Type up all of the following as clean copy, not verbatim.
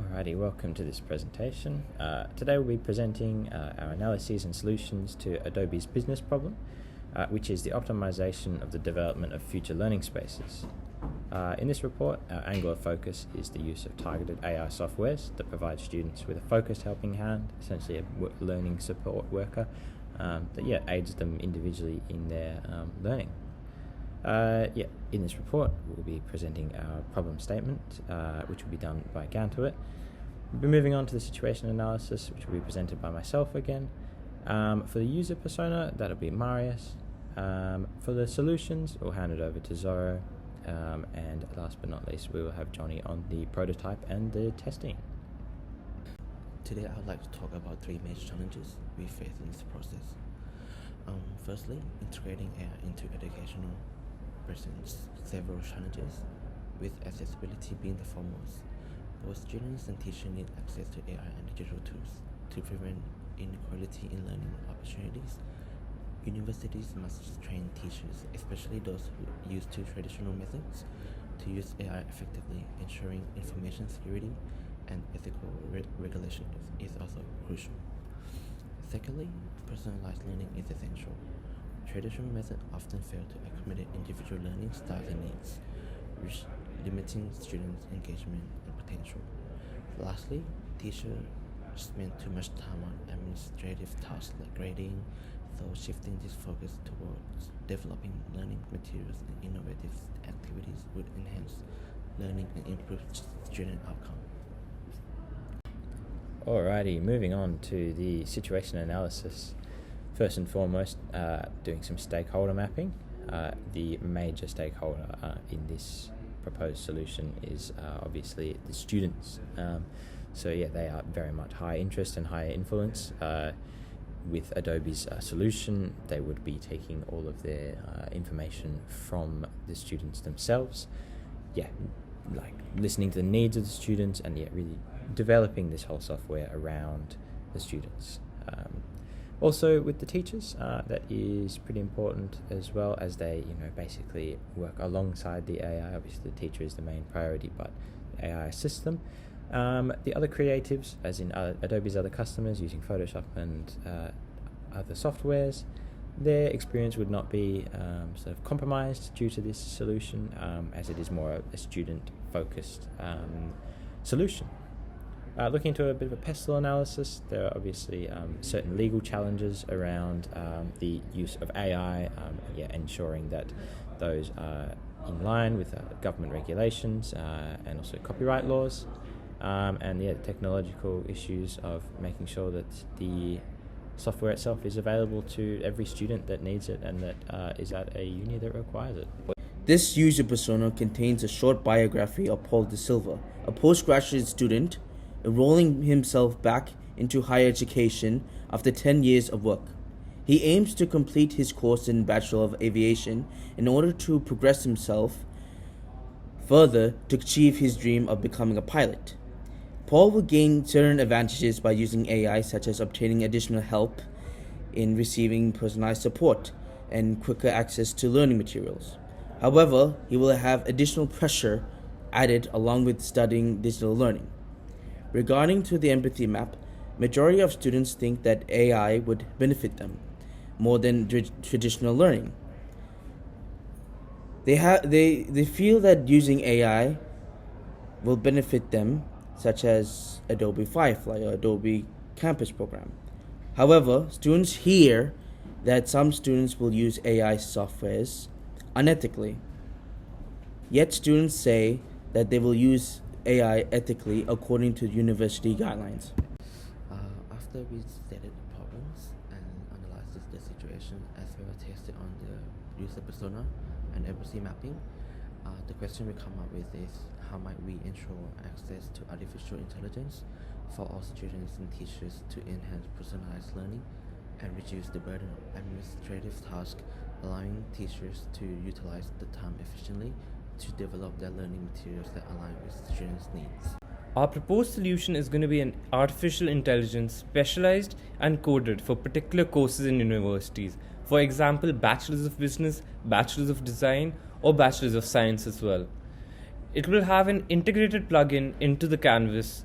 Alrighty, welcome to this presentation. Today we'll be presenting our analyses and solutions to Adobe's business problem, which is the optimization of the development of future learning spaces. In this report, our angle of focus is the use of targeted AI softwares that provide students with a focused helping hand, essentially a learning support worker that aids them individually in their learning. In this report, we'll be presenting our problem statement, which will be done by Gantuit. We'll be moving on to the situation analysis, which will be presented by myself again. For the user persona, that'll be Marius. For the solutions, we'll hand it over to Zoro. And last but not least, we will have Johnny on the prototype and the testing. Today, I would like to talk about three major challenges we face in this process. Firstly, integrating AI into educational presents several challenges, with accessibility being the foremost. Both students and teachers need access to AI and digital tools to prevent inequality in learning opportunities. Universities must train teachers, especially those who use two traditional methods, to use AI effectively, ensuring information security and ethical regulation is also crucial. Secondly, personalized learning is essential. Traditional methods often fail to accommodate individual learning styles and needs, which limiting students' engagement and potential. Lastly, teachers spend too much time on administrative tasks like grading, so shifting this focus towards developing learning materials and innovative activities would enhance learning and improve student outcome. Alrighty, moving on to the situation analysis. First and foremost, doing some stakeholder mapping. The major stakeholder in this proposed solution is obviously the students. They are very much high interest and high influence. With Adobe's solution, they would be taking all of their information from the students themselves. Listening to the needs of the students and really developing this whole software around the students. Also with the teachers, that is pretty important as well, as they basically work alongside the AI. Obviously the teacher is the main priority, but the AI assists them. The other creatives, as in Adobe's other customers using Photoshop and other softwares, their experience would not be sort of compromised due to this solution, as it is more a student-focused solution. Looking into a bit of a pestle analysis, there are obviously certain legal challenges around the use of AI, ensuring that those are in line with government regulations and also copyright laws, the technological issues of making sure that the software itself is available to every student that needs it and that is at a uni that requires it. This user persona contains a short biography of Paul De Silva, a postgraduate student enrolling himself back into higher education after 10 years of work. He aims to complete his course in Bachelor of Aviation in order to progress himself further to achieve his dream of becoming a pilot. Paul will gain certain advantages by using AI, such as obtaining additional help in receiving personalized support and quicker access to learning materials. However, he will have additional pressure added along with studying digital learning. Regarding to the empathy map, majority of students think that AI would benefit them more than traditional learning. They feel that using AI will benefit them, such as Adobe Firefly or Adobe Campus program. However, students hear that some students will use AI softwares unethically. Yet students say that they will use AI ethically according to university guidelines. After we stated the problems and analyzed the situation as well as tested on the user persona and empathy mapping, the question we come up with is how might we ensure access to artificial intelligence for all students and teachers to enhance personalized learning and reduce the burden of administrative tasks, allowing teachers to utilize the time efficiently to develop their learning materials that align with students' needs. Our proposed solution is going to be an artificial intelligence specialized and coded for particular courses in universities. For example, Bachelors of Business, Bachelors of Design, or Bachelors of Science as well. It will have an integrated plugin into the Canvas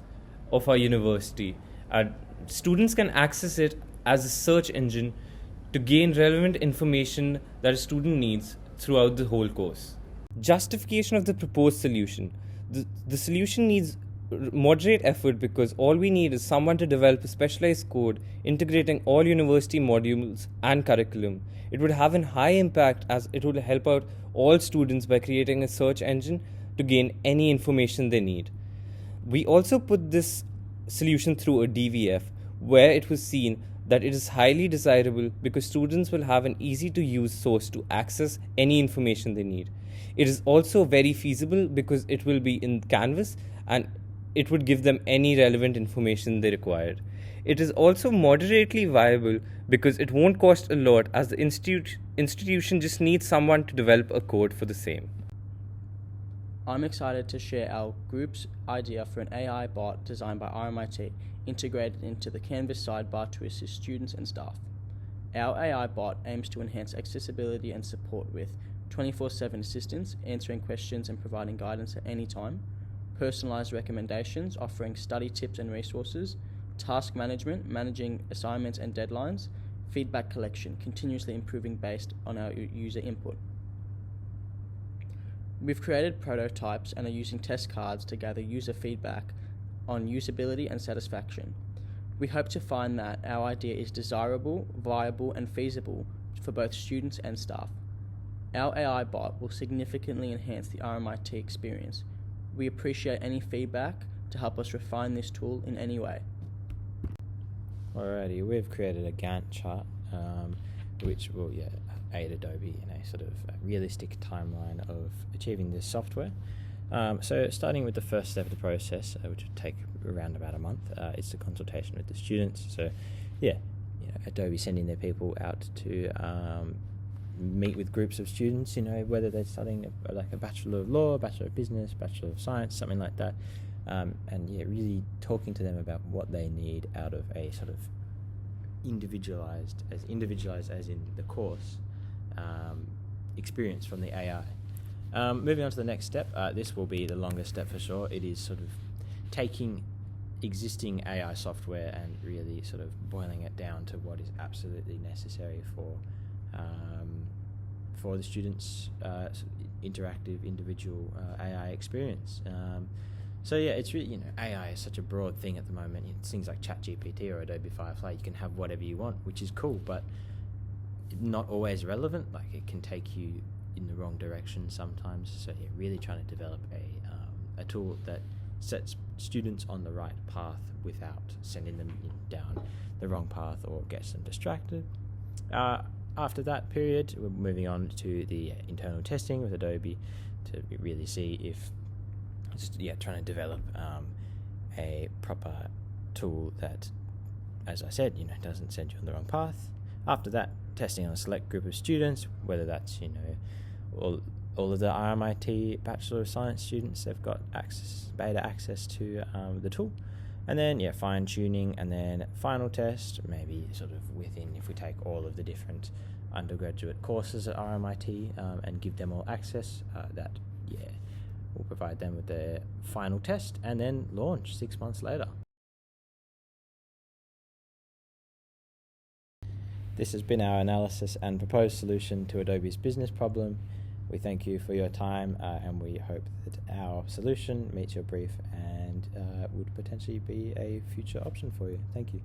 of our university. Students can access it as a search engine to gain relevant information that a student needs throughout the whole course. Justification of the proposed solution. The solution needs moderate effort because all we need is someone to develop a specialized code integrating all university modules and curriculum. It would have a high impact as it would help out all students by creating a search engine to gain any information they need. We also put this solution through a DVF where it was seen that it is highly desirable because students will have an easy to use source to access any information they need. It is also very feasible because it will be in Canvas and it would give them any relevant information they required. It is also moderately viable because it won't cost a lot as the institution just needs someone to develop a code for the same. I'm excited to share our group's idea for an AI bot designed by RMIT, integrated into the Canvas sidebar to assist students and staff. Our AI bot aims to enhance accessibility and support with 24/7 assistance, answering questions and providing guidance at any time, personalized recommendations, offering study tips and resources, task management, managing assignments and deadlines, feedback collection, continuously improving based on our user input. We've created prototypes and are using test cards to gather user feedback on usability and satisfaction. We hope to find that our idea is desirable, viable, and feasible for both students and staff. Our AI bot will significantly enhance the RMIT experience. We appreciate any feedback to help us refine this tool in any way. Alrighty, we've created a Gantt chart, which will aid Adobe in a sort of realistic timeline of achieving this software. So starting with the first step of the process, which would take around about a month, it's the consultation with the students. So Adobe sending their people out to meet with groups of students, whether they're studying a Bachelor of Law, Bachelor of Business, Bachelor of Science, something like that. Really talking to them about what they need out of a sort of individualized as in the course experience from the AI. Moving on to the next step, this will be the longest step for sure. It is sort of taking existing AI software and really sort of boiling it down to what is absolutely necessary for the students' interactive individual AI experience. It's really, AI is such a broad thing at the moment. It's things like ChatGPT or Adobe Firefly, you can have whatever you want, which is cool, but not always relevant. Like, it can take you in the wrong direction sometimes. So really trying to develop a tool that sets students on the right path without sending them down the wrong path or gets them distracted. After that period, we're moving on to the internal testing with Adobe to really see if trying to develop a proper tool that, as I said, doesn't send you on the wrong path. After that, testing on a select group of students, whether that's all of the RMIT Bachelor of Science students, they've got beta access to the tool. And then fine tuning, and then final test, maybe sort of within, if we take all of the different undergraduate courses at RMIT and give them all access, we'll provide them with their final test and then launch 6 months later. This has been our analysis and proposed solution to Adobe's business problem. We thank you for your time and we hope that our solution meets your brief and would potentially be a future option for you. Thank you.